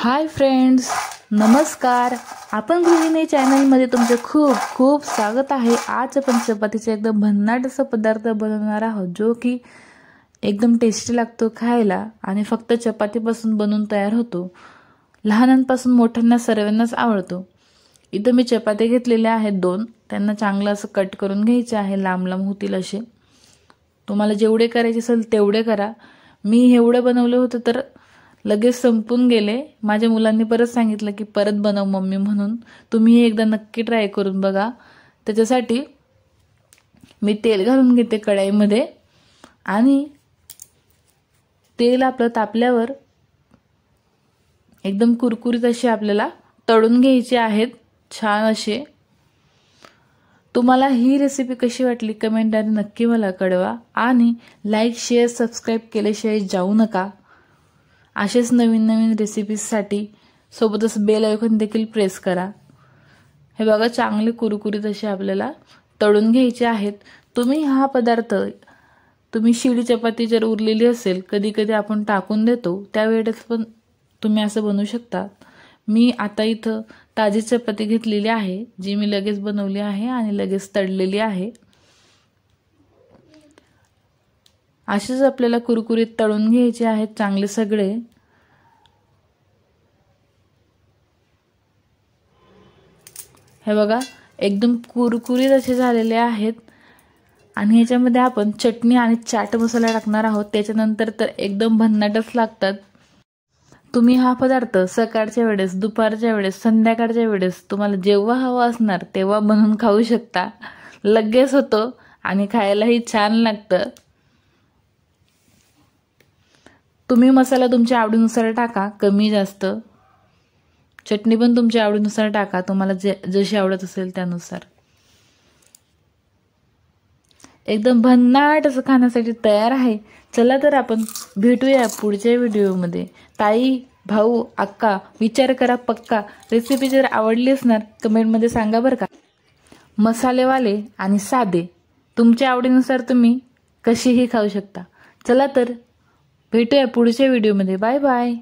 Hi friends, नमस्कार. आपण गृहिणी चॅनलमध्ये तुमचे खूप खूप स्वागत आहे. आज आपण चपातीचा एकदम भन्नाट असा पदार्थ बनवणार आहोत, जो की एकदम टेस्टी लागतो खायला आणि फक्त चपातीपासून बनवून तयार होतो. लहानांपासून मोठ्यांना सर्वांनाच आवडतो. इथं मी चपाती घेतलेल्या आहेत 2. त्यांना चांगलं असं कट करून घ्यायचे आहे, लांब लांब होतील असे. तुम्हाला जेवढे करायचे असेल तेवढे करा. मी एवढं बनवलं होतं तर लगेच संपून गेले. माझ्या मुलांनी परत सांगितलं की परत बनव मम्मी म्हणून. तुम्ही एकदा नक्की ट्राय करून बघा. त्याच्यासाठी मी तेल घालून घेते कढईमध्ये आणि तेल आपलं तापल्यावर एकदम कुरकुरीत असे आपल्याला तळून घ्यायचे आहेत, छान असे. तुम्हाला ही रेसिपी कशी वाटली कमेंटद्वारे नक्की मला कळवा आणि लाईक शेअर सबस्क्राईब केल्याशिवाय जाऊ नका. असेच नवीन नवीन रेसिपीजसाठी सोबतच बेल आयकॉन देखील प्रेस करा. हे बघा, चांगले कुरकुरीत असे आपल्याला तळून घ्यायचे आहेत. तुम्ही हा पदार्थ शिळी चपाती जर उरलेली असेल, कधी कधी आपण टाकून देतो, त्यावेळेस पण तुम्ही असं बनवू शकता. मी आता इथं ताजी चपाती घेतलेली आहे, जी मी लगेच बनवली आहे आणि लगेच तळलेली आहे. असेच आपल्याला कुरकुरीत तळून घ्यायचे आहेत चांगले सगळे. हे बघा, एकदम कुरकुरीत असे झालेले आहेत. आणि ह्याच्यामध्ये आपण चटणी आणि चाट मसाला टाकणार आहोत. त्याच्यानंतर तर एकदम भन्नाटच लागतात. तुम्ही हा पदार्थ सकाळच्या वेळेस, दुपारच्या वेळेस, संध्याकाळच्या वेळेस तुम्हाला जेव्हा हवा असणार तेव्हा बनवून खाऊ शकता. लगेच होतो आणि खायलाही छान लागतं. तुम्ही मसाला तुमच्या आवडीनुसार टाका, कमी जास्त. चटणी पण तुमच्या आवडीनुसार टाका, तुम्हाला जशी आवडत असेल त्यानुसार. एकदम भन्नाट असं खाण्यासाठी तयार आहे. चला तर आपण भेटूया पुढच्या व्हिडिओमध्ये. ताई, भाऊ, अक्का, विचार करा पक्का. रेसिपी जर आवडली असणार कमेंटमध्ये सांगा बरं का. मसालेवाले आणि साधे, तुमच्या आवडीनुसार तुम्ही कशीही खाऊ शकता. चला तर भेटूया पुढच्या व्हिडिओमध्ये. Bye bye.